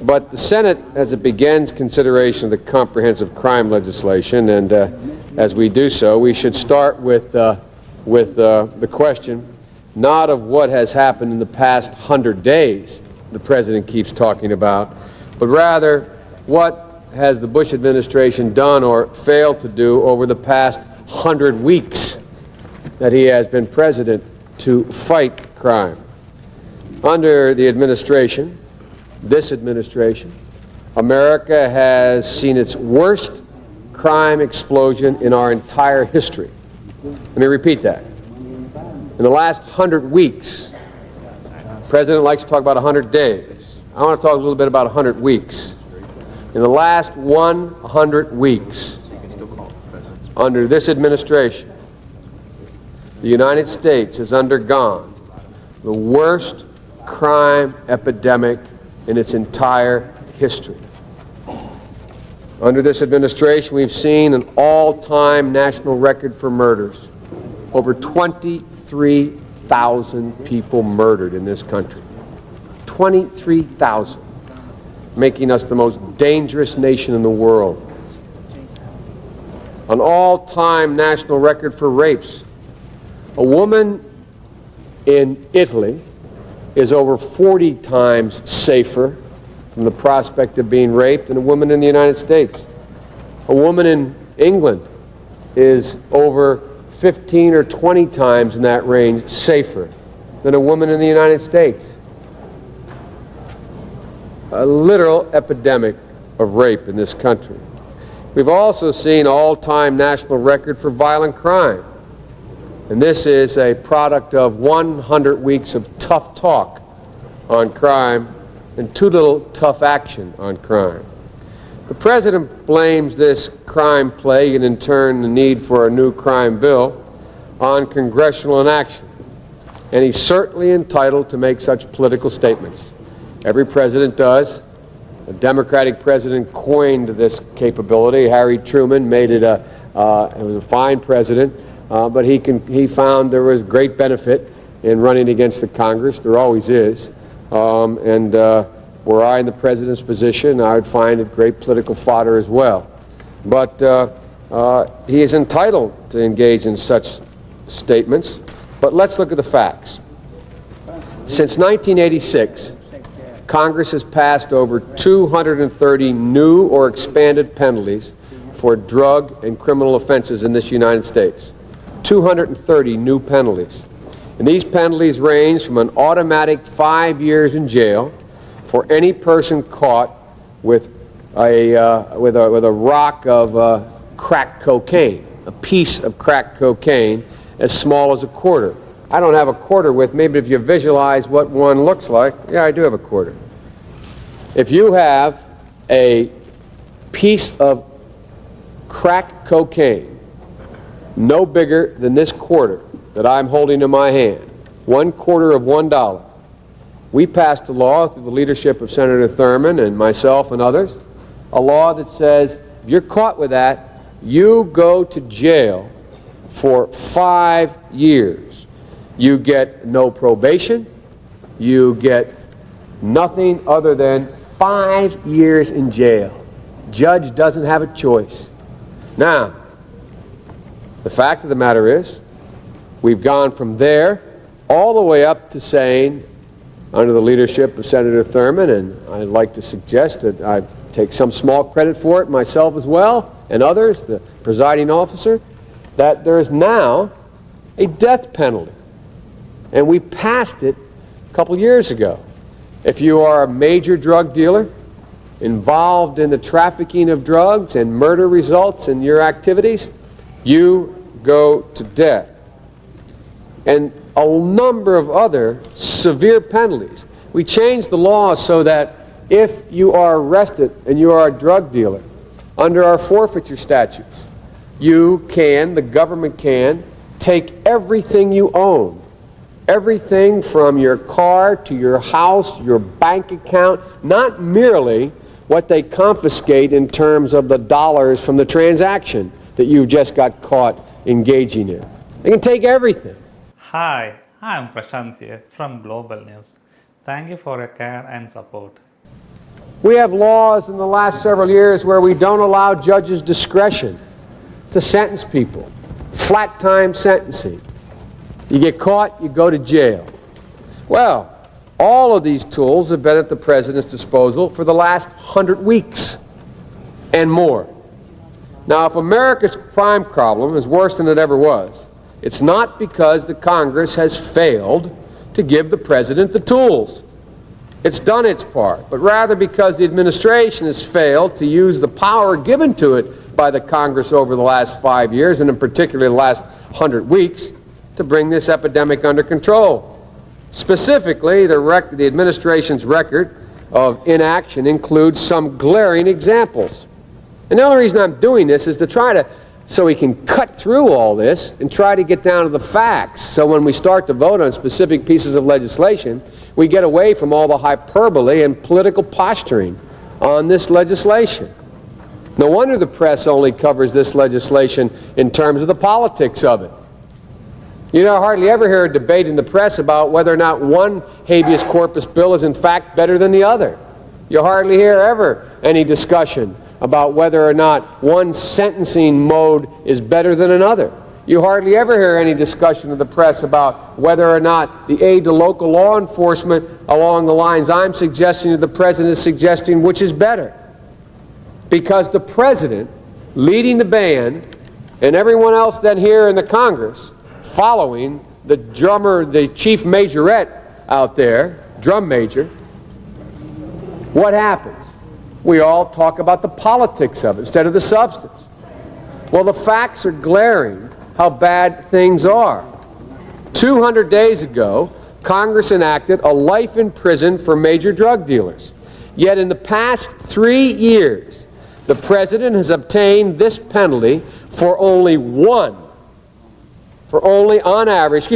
But the Senate, as it begins consideration of the comprehensive crime legislation, and as we do so, we should start with the question not of what has happened in the past 100 days the President keeps talking about, but rather what has the Bush administration done or failed to do over the past 100 weeks that he has been President to fight crime. Under the administration, this administration, America has seen its worst crime explosion in our entire history. Let me repeat that. In the last 100 weeks, the President likes to talk about 100 days. I want to talk a little bit about 100 weeks. In the last 100 weeks, under this administration, the United States has undergone the worst crime epidemic in its entire history. Under this administration, we've seen an all-time national record for murders. Over 23,000 people murdered in this country. 23,000, making us the most dangerous nation in the world. An all-time national record for rapes. A woman in Italy is over 40 times safer from the prospect of being raped than a woman in the United States. A woman in England is over 15 or 20 times in that range safer than a woman in the United States. A literal epidemic of rape in this country. We've also seen an all-time national record for violent crime. And this is a product of 100 weeks of tough talk on crime and too little tough action on crime. The President blames this crime plague and in turn the need for a new crime bill on congressional inaction. And he's certainly entitled to make such political statements. Every president does. A Democratic president coined this capability. Harry Truman made it it was a fine president. But he found there was great benefit in running against the Congress. There always is. Were I in the President's position, I would find it great political fodder as well. But he is entitled to engage in such statements. But let's look at the facts. Since 1986, Congress has passed over 230 new or expanded penalties for drug and criminal offenses in this United States. 230 new penalties. And these penalties range from an automatic 5 years in jail for any person caught with a rock of crack cocaine, a piece of crack cocaine as small as a quarter. I don't have a quarter with me, but if you visualize what one looks like, yeah, I do have a quarter. If you have a piece of crack cocaine no bigger than this quarter that I'm holding in my hand, 1/4 of $1. We passed a law through the leadership of Senator Thurmond and myself and others, a law that says if you're caught with that, you go to jail for 5 years. You get no probation, you get nothing other than 5 years in jail. Judge doesn't have a choice. Now, the fact of the matter is, we've gone from there all the way up to saying, under the leadership of Senator Thurmond, and I'd like to suggest that I take some small credit for it myself as well, and others, the presiding officer, that there is now a death penalty. And we passed it a couple years ago. If you are a major drug dealer involved in the trafficking of drugs and murder results in your activities, you go to death. And a number of other severe penalties. We changed the law so that if you are arrested and you are a drug dealer, under our forfeiture statutes, the government can, take everything you own. Everything from your car to your house, your bank account, not merely what they confiscate in terms of the dollars from the transaction that you've just got caught engaging in. They can take everything. Hi, I'm Prashant here from Global News. Thank you for your care and support. We have laws in the last several years where we don't allow judges discretion to sentence people. Flat time sentencing. You get caught, you go to jail. Well, all of these tools have been at the president's disposal for the last 100 weeks and more. Now, if America's crime problem is worse than it ever was, it's not because the Congress has failed to give the president the tools. It's done its part, but rather because the administration has failed to use the power given to it by the Congress over the last 5 years, and in particular the last 100 weeks, to bring this epidemic under control. Specifically, the administration's record of inaction includes some glaring examples. And the only reason I'm doing this is to try to, so we can cut through all this and try to get down to the facts. So when we start to vote on specific pieces of legislation, we get away from all the hyperbole and political posturing on this legislation. No wonder the press only covers this legislation in terms of the politics of it. You don't hardly ever hear a debate in the press about whether or not one habeas corpus bill is in fact better than the other. You hardly hear ever any discussion about whether or not one sentencing mode is better than another. You hardly ever hear any discussion of the press about whether or not the aid to local law enforcement along the lines I'm suggesting or the president is suggesting, which is better. Because the president, leading the band, and everyone else then here in the Congress, following the drummer, the chief majorette out there, drum major, what happens? We all talk about the politics of it instead of the substance. Well, the facts are glaring how bad things are. 200 days ago, Congress enacted a life in prison for major drug dealers. Yet in the past 3 years, the president has obtained this penalty for only on average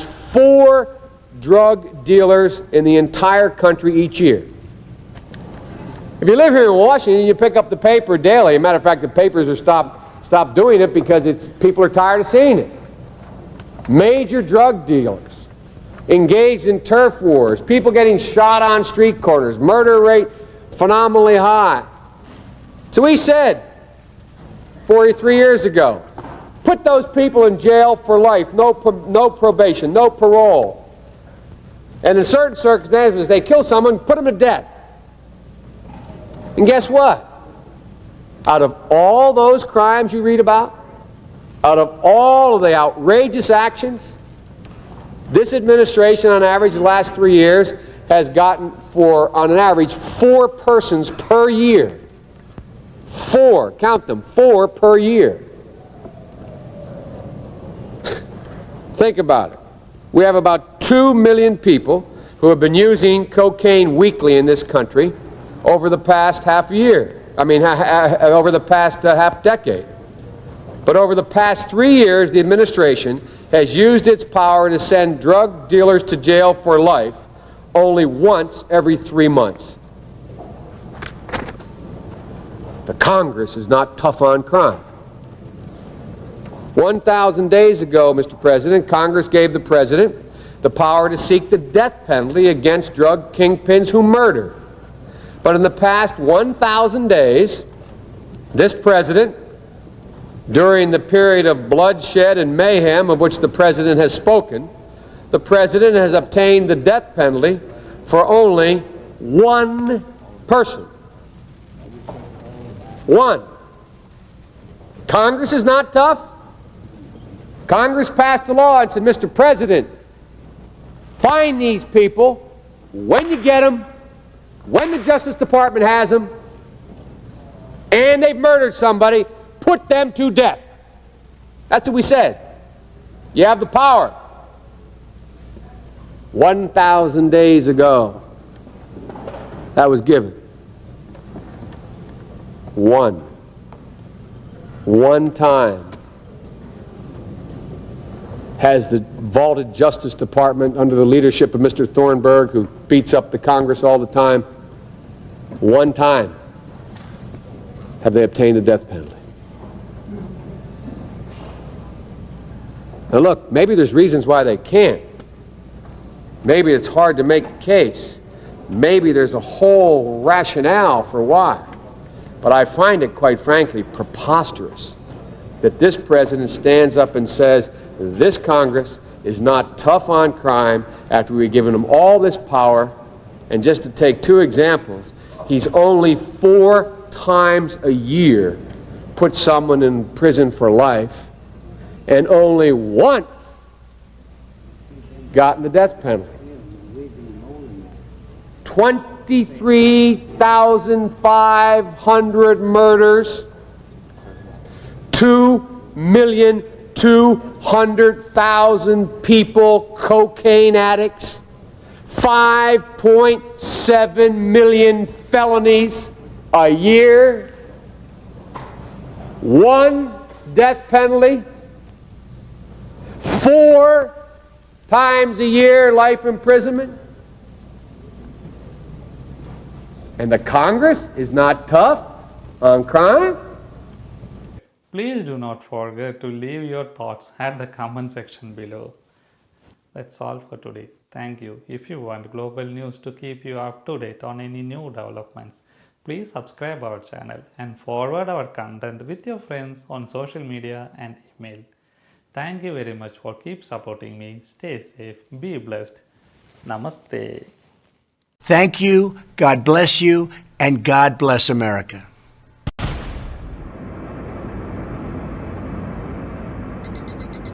4 drug dealers in the entire country each year. If you live here in Washington, you pick up the paper daily. As a matter of fact, the papers are stopped doing it because people are tired of seeing it. Major drug dealers engaged in turf wars, people getting shot on street corners, murder rate phenomenally high. So we said 43 years ago, put those people in jail for life, no probation, no parole. And in certain circumstances, they kill someone, put them to death. And guess what? Out of all those crimes you read about, out of all of the outrageous actions, this administration on average the last 3 years has gotten on an average 4 persons per year. 4, count them, 4 per year. Think about it. We have about 2 million people who have been using cocaine weekly in this country over the past half decade. But over the past 3 years, the administration has used its power to send drug dealers to jail for life only once every 3 months. The Congress is not tough on crime. 1,000 days ago, Mr. President, Congress gave the president the power to seek the death penalty against drug kingpins who murder. But in the past 1,000 days, this president, during the period of bloodshed and mayhem of which the president has spoken, the president has obtained the death penalty for only 1 person. 1. Congress is not tough. Congress passed a law and said, Mr. President, find these people when you get them, when the Justice Department has them, and they've murdered somebody, put them to death. That's what we said. You have the power. 1,000 days ago, that was given. 1 time has the vaulted Justice Department under the leadership of Mr. Thornburg, who beats up the Congress all the time, 1 time have they obtained a death penalty. Now look, maybe there's reasons why they can't. Maybe it's hard to make the case. Maybe there's a whole rationale for why. But I find it, quite frankly, preposterous that this president stands up and says this Congress is not tough on crime after we've given him all this power. And just to take two examples, he's only 4 times a year put someone in prison for life, and only once gotten the death penalty. 23,500 murders, 2,200,000 people cocaine addicts, 5.7 million felonies a year, 1 death penalty, 4 times a year life imprisonment. And the Congress is not tough on crime? Please do not forget to leave your thoughts at the comment section below. That's all for today. Thank you. If you want global news to keep you up to date on any new developments, please subscribe our channel and forward our content with your friends on social media and email. Thank you very much for keep supporting me. Stay safe, be blessed. Namaste. Thank you, God bless you, and God bless America.